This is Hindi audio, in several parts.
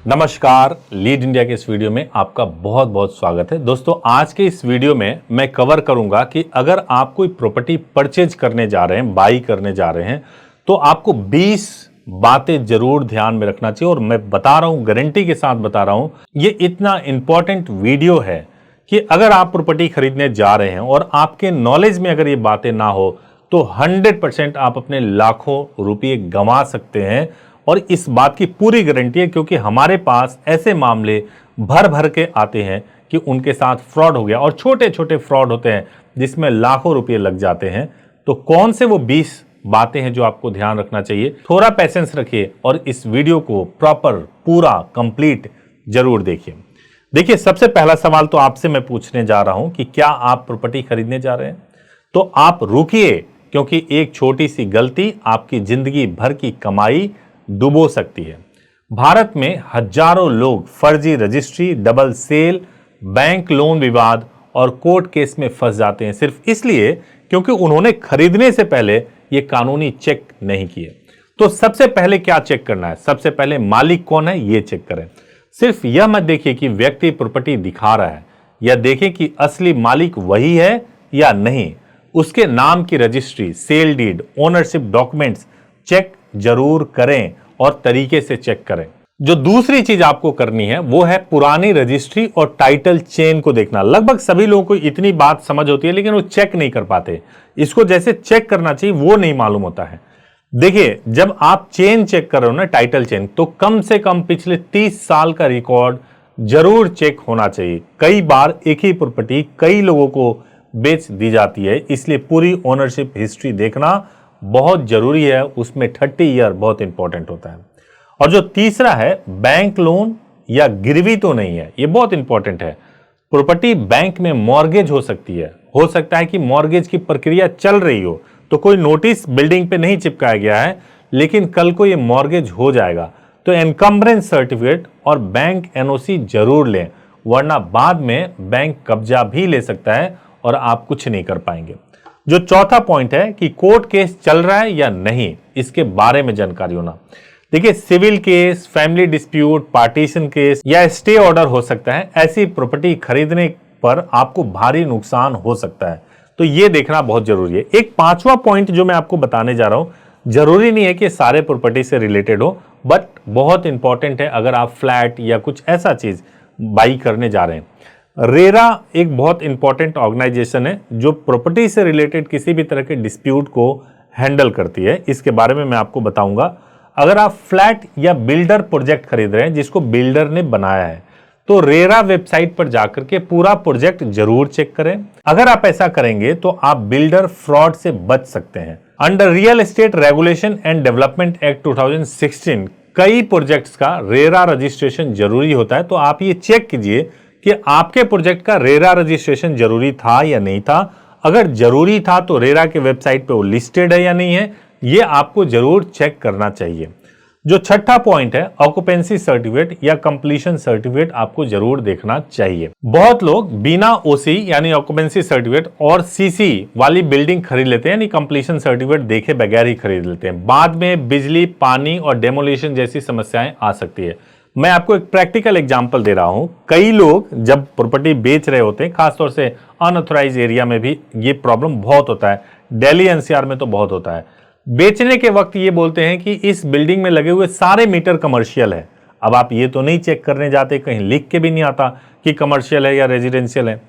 नमस्कार, लीड इंडिया के इस वीडियो में आपका बहुत बहुत स्वागत है। दोस्तों, आज के इस वीडियो में मैं कवर करूंगा कि अगर आप कोई प्रॉपर्टी परचेज करने जा रहे हैं, बाई करने जा रहे हैं, तो आपको 20 बातें जरूर ध्यान में रखना चाहिए। और मैं बता रहा हूं, गारंटी के साथ बता रहा हूं, ये इतना इंपॉर्टेंट वीडियो है कि अगर आप प्रॉपर्टी खरीदने जा रहे हैं और आपके नॉलेज में अगर ये बातें ना हो तो 100% आप अपने लाखों रुपये गंवा सकते हैं। और इस बात की पूरी गारंटी है, क्योंकि हमारे पास ऐसे मामले भर भर के आते हैं कि उनके साथ फ्रॉड हो गया, और छोटे छोटे फ्रॉड होते हैं जिसमें लाखों रुपए लग जाते हैं। तो कौन से वो 20 बातें हैं जो आपको ध्यान रखना चाहिए? थोड़ा पेशेंस रखिए और इस वीडियो को प्रॉपर, पूरा, कंप्लीट जरूर देखिए। देखिए, सबसे पहला सवाल तो आपसे मैं पूछने जा रहा हूं कि क्या आप प्रॉपर्टी खरीदने जा रहे हैं? तो आप रुकिए, क्योंकि एक छोटी सी गलती आपकी जिंदगी भर की कमाई डुबो सकती है। भारत में हजारों लोग फर्जी registry, double sale, bank loan विवाद और कोर्ट केस में फंस जाते हैं, सिर्फ इसलिए क्योंकि उन्होंने खरीदने से पहले ये कानूनी चेक नहीं किए। तो सबसे पहले क्या चेक करना है? सबसे पहले मालिक कौन है ये चेक करें। सिर्फ यह मत देखिए कि व्यक्ति प्रॉपर्टी दिखा रहा है, या देखें कि असली मालिक वही है या नहीं। उसके नाम की registry, sale deed, ownership documents check जरूर करें और तरीके से चेक करें। जो दूसरी चीज आपको करनी है वो है पुरानी रजिस्ट्री और टाइटल चेन को देखना। लगभग सभी लोगों को इतनी बात समझ होती है, लेकिन वो चेक नहीं कर पाते। इसको जैसे चेक करना चाहिए वो नहीं मालूम होता है। देखिए, जब आप चेन चेक कर रहे हो ना, टाइटल चेन, तो कम से कम पिछले 30 साल का रिकॉर्ड जरूर चेक होना चाहिए। कई बार एक ही प्रॉपर्टी कई लोगों को बेच दी जाती है, इसलिए पूरी ओनरशिप हिस्ट्री देखना बहुत जरूरी है। उसमें 30 ईयर बहुत इंपॉर्टेंट होता है। और जो तीसरा है, बैंक लोन या गिरवी तो नहीं है, ये बहुत इंपॉर्टेंट है। प्रॉपर्टी बैंक में मॉर्गेज हो सकती है, हो सकता है कि मॉर्गेज की प्रक्रिया चल रही हो, तो कोई नोटिस बिल्डिंग पे नहीं चिपकाया गया है, लेकिन कल को ये मॉर्गेज हो जाएगा, तो एनकम्बरेंस सर्टिफिकेट और बैंक एनओसी जरूर लें, वरना बाद में बैंक कब्जा भी ले सकता है और आप कुछ नहीं कर पाएंगे। जो चौथा पॉइंट है कि कोर्ट केस चल रहा है या नहीं, इसके बारे में जानकारी होना। देखिए, civil case, family dispute, partition case या स्टे ऑर्डर हो सकता है। ऐसी प्रॉपर्टी खरीदने पर आपको भारी नुकसान हो सकता है, तो यह देखना बहुत जरूरी है। एक पांचवा पॉइंट जो मैं आपको बताने जा रहा हूं, जरूरी नहीं है कि सारे प्रॉपर्टी से रिलेटेड हो, बट बहुत इंपॉर्टेंट है अगर आप फ्लैट या कुछ ऐसा चीज बाई करने जा रहे हैं। रेरा एक बहुत इंपॉर्टेंट ऑर्गेनाइजेशन है जो प्रॉपर्टी से रिलेटेड किसी भी तरह के डिस्प्यूट को हैंडल करती है। इसके बारे में मैं आपको बताऊंगा। अगर आप फ्लैट या बिल्डर प्रोजेक्ट खरीद रहे हैं जिसको बिल्डर ने बनाया है, तो रेरा वेबसाइट पर जाकर के पूरा प्रोजेक्ट जरूर चेक करें। अगर आप ऐसा करेंगे तो आप बिल्डर फ्रॉड से बच सकते हैं। Under real estate regulation and development act 2016 कई प्रोजेक्ट्स का रेरा रजिस्ट्रेशन जरूरी होता है, तो आप ये चेक कीजिए कि आपके प्रोजेक्ट का रेरा रजिस्ट्रेशन जरूरी था या नहीं था। अगर जरूरी था तो रेरा के वेबसाइट पे वो लिस्टेड है या नहीं है, ये आपको जरूर चेक करना चाहिए। जो छठा पॉइंट है, ऑक्यूपेंसी सर्टिफिकेट या कंप्लीशन सर्टिफिकेट आपको जरूर देखना चाहिए। बहुत लोग बिना ओसी यानी ऑक्यूपेंसी सर्टिफिकेट और सीसी वाली बिल्डिंग खरीद लेते हैं, यानी कंप्लीशन सर्टिफिकेट देखे बगैर ही खरीद लेते हैं। बाद में बिजली, पानी और डेमोलिशन जैसी समस्याएं आ सकती है। मैं आपको एक प्रैक्टिकल एग्जांपल दे रहा हूं। कई लोग जब प्रॉपर्टी बेच रहे होते हैं, खासतौर से अनऑथराइज एरिया में भी ये प्रॉब्लम बहुत होता है, दिल्ली एनसीआर में तो बहुत होता है। बेचने के वक्त ये बोलते हैं कि इस बिल्डिंग में लगे हुए सारे मीटर कमर्शियल है। अब आप ये तो नहीं चेक करने जाते, कहीं लिख के भी नहीं आता कि कमर्शियल है या रेजिडेंशियल है।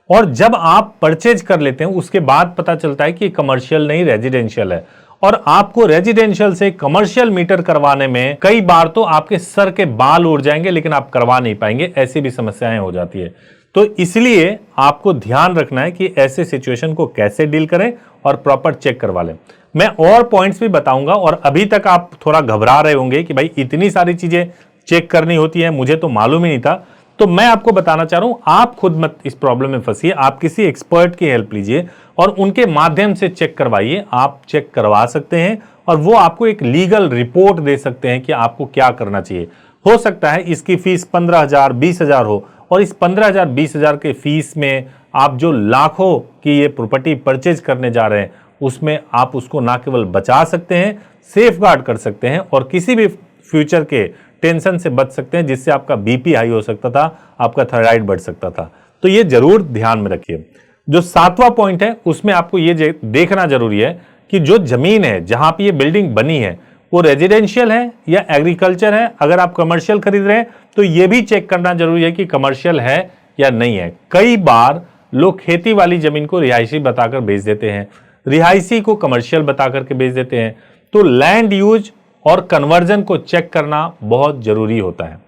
और जब आप परचेज कर लेते हैं उसके बाद पता चलता है कि कमर्शियल नहीं, रेजिडेंशियल है। और आपको रेजिडेंशियल से कमर्शियल मीटर करवाने में कई बार तो आपके सर के बाल उड़ जाएंगे, लेकिन आप करवा नहीं पाएंगे। ऐसी भी समस्याएं हो जाती है। तो इसलिए आपको ध्यान रखना है कि ऐसे सिचुएशन को कैसे डील करें और प्रॉपर चेक करवा लें। मैं और पॉइंट्स भी बताऊंगा, और अभी तक आप थोड़ा घबरा रहे होंगे कि भाई इतनी सारी चीजें चेक करनी होती है, मुझे तो मालूम ही नहीं था। तो मैं आपको बताना चाह रहा हूं, आप खुद मत इस प्रॉब्लम में फंसिए, आप किसी एक्सपर्ट की हेल्प लीजिए और उनके माध्यम से चेक करवाइए। आप चेक करवा सकते हैं और वो आपको एक लीगल रिपोर्ट दे सकते हैं कि आपको क्या करना चाहिए। हो सकता है इसकी फीस 15,000 20,000 हो, और इस 15,000 20,000 के फीस में आप जो लाखों की ये प्रॉपर्टी परचेज करने जा रहे हैं, उसमें आप उसको ना केवल बचा सकते हैं, सेफ गार्ड कर सकते हैं, और किसी भी फ्यूचर के टेंशन से बच सकते हैं, जिससे आपका बीपी हाई हो सकता था, आपका थायराइड बढ़ सकता था। तो ये जरूर ध्यान में रखिए। जो 7वां पॉइंट है उसमें आपको ये देखना जरूरी है कि जो जमीन है जहां पे ये बिल्डिंग बनी है वो रेजिडेंशियल है या एग्रीकल्चर है। अगर आप कमर्शियल खरीद रहे हैं तो ये भी चेक करना जरूरी है कि कमर्शियल है या नहीं है। कई बार लोग खेती वाली जमीन को रिहायशी बताकर बेच देते हैं, रिहायशी को कमर्शियल बताकर के बेच देते हैं। तो लैंड यूज और कन्वर्जन को चेक करना बहुत जरूरी होता है।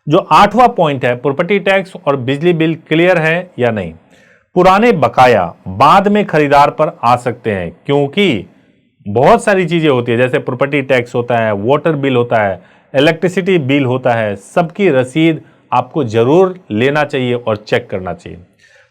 जो 8वां पॉइंट है, प्रॉपर्टी टैक्स और बिजली बिल क्लियर है या नहीं। पुराने बकाया बाद में खरीदार पर आ सकते हैं, क्योंकि बहुत सारी चीजें होती है, जैसे प्रॉपर्टी टैक्स होता है, वाटर बिल होता है, इलेक्ट्रिसिटी बिल होता है, सबकी रसीद आपको जरूर लेना चाहिए और चेक करना चाहिए।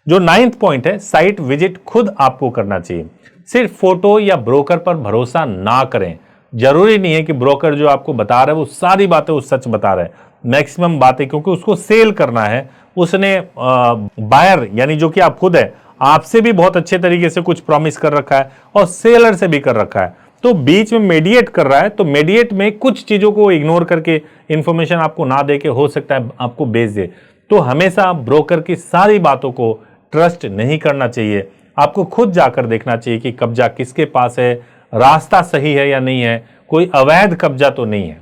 जो 9th पॉइंट है, साइट विजिट खुद आपको करना चाहिए। सिर्फ फोटो या ब्रोकर पर भरोसा ना करें। जरूरी नहीं है कि ब्रोकर जो आपको बता रहा है वो सारी बातें वो सच बता रहा है। मैक्सिमम बातें, क्योंकि उसको सेल करना है, उसने बायर यानी जो कि आप खुद है, आपसे भी बहुत अच्छे तरीके से कुछ प्रॉमिस कर रखा है और सेलर से भी कर रखा है, तो बीच में मीडिएट कर रहा है। तो मीडिएट में कुछ चीजों को इग्नोर करके इंफॉर्मेशन आपको ना दे के हो सकता है आपको बेच दे। तो हमेशा ब्रोकर की सारी बातों को ट्रस्ट नहीं करना चाहिए। आपको खुद जाकर देखना चाहिए कि कब्जा किसके पास है, रास्ता सही है या नहीं है, कोई अवैध कब्जा तो नहीं है।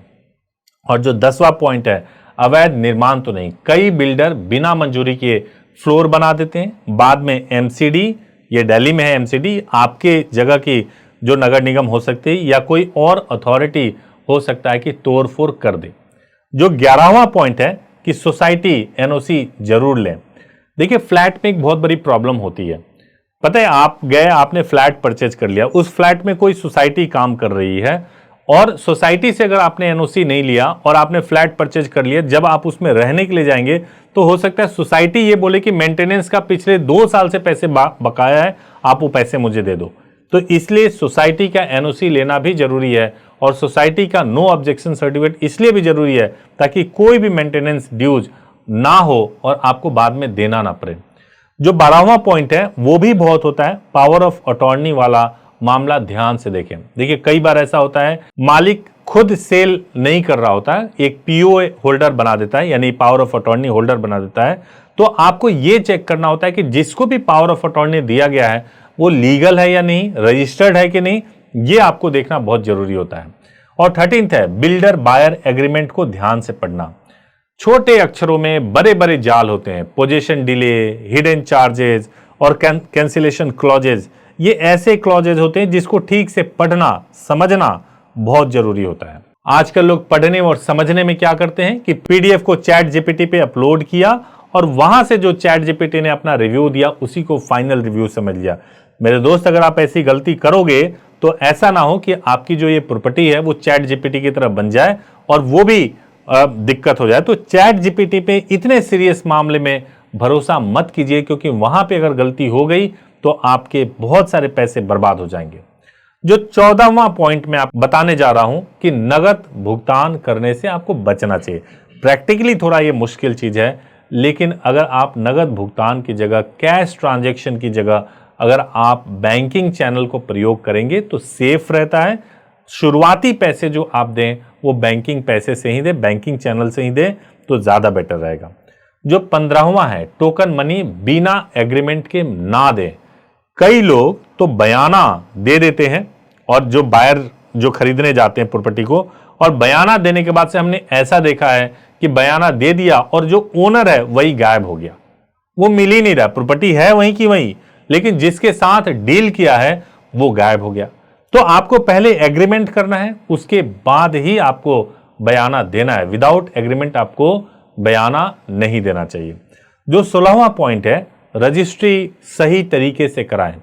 और जो 10वां पॉइंट है, अवैध निर्माण तो नहीं। कई बिल्डर बिना मंजूरी के फ्लोर बना देते हैं, बाद में एमसीडी, ये दिल्ली में है एमसीडी, आपके जगह की जो नगर निगम हो सकती है या कोई और अथॉरिटी हो सकता है कि तोड़फोड़ कर दे। जो 11वां पॉइंट है कि सोसाइटी एनओसी जरूर लें। देखिए, फ्लैट में एक बहुत बड़ी प्रॉब्लम होती है। पता है, आप गए, आपने फ्लैट परचेज कर लिया, उस फ्लैट में कोई सोसाइटी काम कर रही है और सोसाइटी से अगर आपने एनओसी नहीं लिया और आपने फ्लैट परचेज कर लिया, जब आप उसमें रहने के लिए जाएंगे तो हो सकता है सोसाइटी ये बोले कि मेंटेनेंस का पिछले 2 साल से पैसे बकाया है, आप वो पैसे मुझे दे दो। तो इसलिए सोसाइटी का एनओसी लेना भी जरूरी है और सोसाइटी का नो ऑब्जेक्शन सर्टिफिकेट इसलिए भी जरूरी है ताकि कोई भी मेंटेनेंस ड्यूज ना हो और आपको बाद में देना ना पड़े। जो 12वां पॉइंट है वो भी बहुत होता है, पावर ऑफ अटॉर्नी वाला मामला ध्यान से देखें। देखिए, कई बार ऐसा होता है मालिक खुद सेल नहीं कर रहा होता है, एक पीओ होल्डर बना देता है, यानी पावर ऑफ अटॉर्नी होल्डर बना देता है। तो आपको यह चेक करना होता है कि जिसको भी पावर ऑफ अटॉर्नी दिया गया है वो लीगल है या नहीं, रजिस्टर्ड है कि नहीं, ये आपको देखना बहुत जरूरी होता है। और 13th है, बिल्डर बायर एग्रीमेंट को ध्यान से पढ़ना। छोटे अक्षरों में बड़े बड़े जाल होते हैं, पोजीशन डिले, हिडन चार्जेस और कैंसिलेशन क्लॉजेज। ये ऐसे क्लॉजेज होते हैं जिसको ठीक से पढ़ना समझना बहुत जरूरी होता है। आजकल लोग पढ़ने और समझने में क्या करते हैं कि पीडीएफ को चैट जीपीटी पे अपलोड किया और वहां से जो चैट जीपीटी ने अपना रिव्यू दिया उसी को फाइनल रिव्यू समझ लिया। मेरे दोस्त, अगर आप ऐसी गलती करोगे तो ऐसा ना हो कि आपकी जो ये प्रॉपर्टी है वो चैट जीपीटी की तरह बन जाए और वो भी दिक्कत हो जाए। तो चैट जीपीटी पे इतने सीरियस मामले में भरोसा मत कीजिए, क्योंकि वहां पे अगर गलती हो गई तो आपके बहुत सारे पैसे बर्बाद हो जाएंगे। जो 14वां पॉइंट में आप बताने जा रहा हूं कि नगद भुगतान करने से आपको बचना चाहिए। प्रैक्टिकली थोड़ा ये मुश्किल चीज है, लेकिन अगर आप नगद भुगतान की जगह, कैश ट्रांजैक्शन की जगह अगर आप बैंकिंग चैनल को प्रयोग करेंगे तो सेफ रहता है। शुरुआती पैसे जो आप दें वो बैंकिंग पैसे से ही दें, बैंकिंग चैनल से ही दें, तो ज्यादा बेटर रहेगा। जो 15वां है, टोकन मनी बिना एग्रीमेंट के ना दें। कई लोग तो बयाना दे देते हैं और जो बायर जो खरीदने जाते हैं प्रॉपर्टी को, और बयाना देने के बाद से हमने ऐसा देखा है कि बयाना दे दिया और जो ओनर है वही गायब हो गया, वो मिल ही नहीं रहा, प्रॉपर्टी है वहीं की वहीं, लेकिन जिसके साथ डील किया है वो गायब हो गया। तो आपको पहले एग्रीमेंट करना है, उसके बाद ही आपको बयाना देना है। विदाउट एग्रीमेंट आपको बयाना नहीं देना चाहिए। जो 16वां पॉइंट है, रजिस्ट्री सही तरीके से कराएं।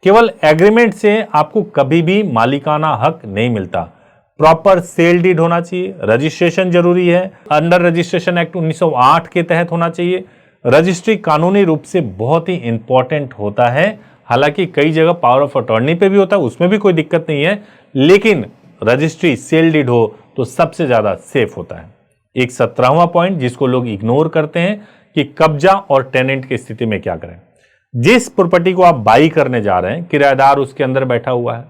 केवल एग्रीमेंट से आपको कभी भी मालिकाना हक नहीं मिलता। प्रॉपर सेल डीड होना चाहिए, रजिस्ट्रेशन जरूरी है, अंडर रजिस्ट्रेशन एक्ट 1908 के तहत होना चाहिए। रजिस्ट्री कानूनी रूप से बहुत ही इंपॉर्टेंट होता है। हालांकि कई जगह पावर ऑफ अटॉर्नी पे भी होता है, उसमें भी कोई दिक्कत नहीं है, लेकिन रजिस्ट्री सेल डीड हो तो सबसे ज्यादा सेफ होता है। एक 17वां पॉइंट जिसको लोग इग्नोर करते हैं कि कब्जा और टेनेंट की स्थिति में क्या करें। जिस प्रॉपर्टी को आप बाई करने जा रहे हैं, किराएदार उसके अंदर बैठा हुआ है,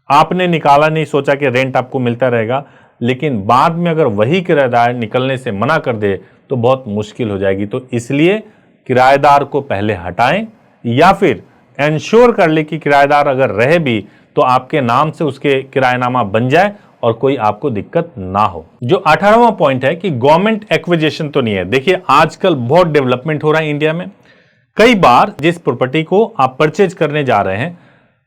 आपने निकाला नहीं, सोचा कि रेंट आपको मिलता रहेगा, लेकिन बाद में अगर वही किराएदार निकलने से मना कर दे तो बहुत मुश्किल हो जाएगी। तो इसलिए किराएदार को पहले हटाएं या फिर इंश्योर कर ले कि किराएदार अगर रहे भी तो आपके नाम से उसके किराएनामा बन जाए और कोई आपको दिक्कत ना हो। जो 18वां पॉइंट है कि गवर्नमेंट एक्विजिशन तो नहीं है। देखिए आजकल बहुत डेवलपमेंट हो रहा है इंडिया में। कई बार जिस प्रॉपर्टी को आप परचेज करने जा रहे हैं,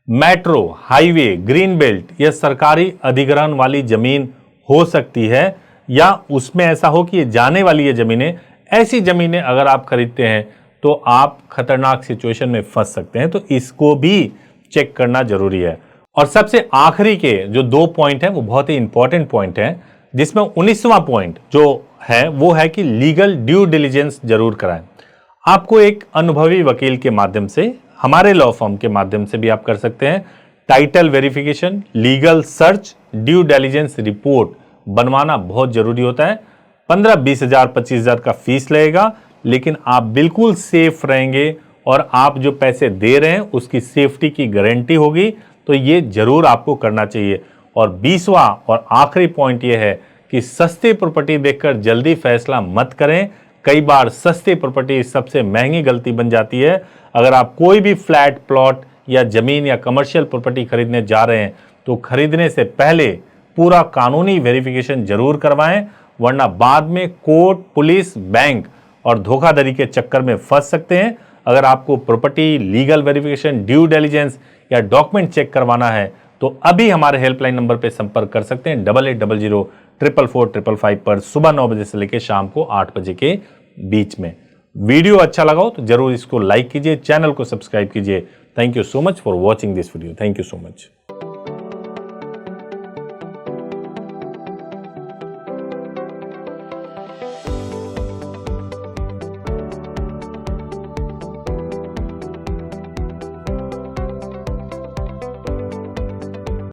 मेट्रो, हाईवे, ग्रीन बेल्ट या सरकारी अधिग्रहण वाली जमीन हो सकती है, या उसमें ऐसा हो कि ये जाने वाली है जमीनें, ऐसी जमीनें अगर आप खरीदते हैं तो आप खतरनाक सिचुएशन में फंस सकते हैं। तो इसको भी चेक करना जरूरी है। और सबसे आखिरी के जो 2 पॉइंट हैं वो बहुत ही इंपॉर्टेंट पॉइंट हैं, जिसमें 19वां पॉइंट जो है वो है कि लीगल ड्यू डिलिजेंस जरूर कराएं। आपको एक अनुभवी वकील के माध्यम से, हमारे लॉ फर्म के माध्यम से भी आप कर सकते हैं। Title verification, legal search, due diligence report बनवाना बहुत जरूरी होता है। 15-20 हजार 25 हजार का फीस लगेगा, लेकिन आप बिल्कुल सेफ रहेंगे और आप जो पैसे दे रहे हैं उसकी सेफ्टी की गारंटी होगी। तो ये जरूर आपको करना चाहिए। और 20वां और आखिरी पॉइंट ये है कि सस्ती प्रॉपर्टी देखकर जल्दी फैसला मत करें। कई बार सस्ती प्रॉपर्टी सबसे महंगी गलती बन जाती है। अगर आप कोई भी फ्लैट, प्लॉट या जमीन या कमर्शियल प्रॉपर्टी खरीदने जा रहे हैं तो खरीदने से पहले पूरा कानूनी वेरिफिकेशन जरूर करवाएं, वरना बाद में कोर्ट, पुलिस, बैंक और धोखाधड़ी के चक्कर में फंस सकते हैं। अगर आपको property, legal verification, due diligence या डॉक्यूमेंट चेक करवाना है तो अभी हमारे हेल्पलाइन नंबर पर संपर्क कर सकते हैं 8800-444-555 पर सुबह 9 बजे से लेकर शाम को 8 बजे के बीच में। वीडियो अच्छा लगा हो तो जरूर इसको लाइक कीजिए, चैनल को सब्सक्राइब कीजिए। Thank you so much for watching this video. Thank you so much.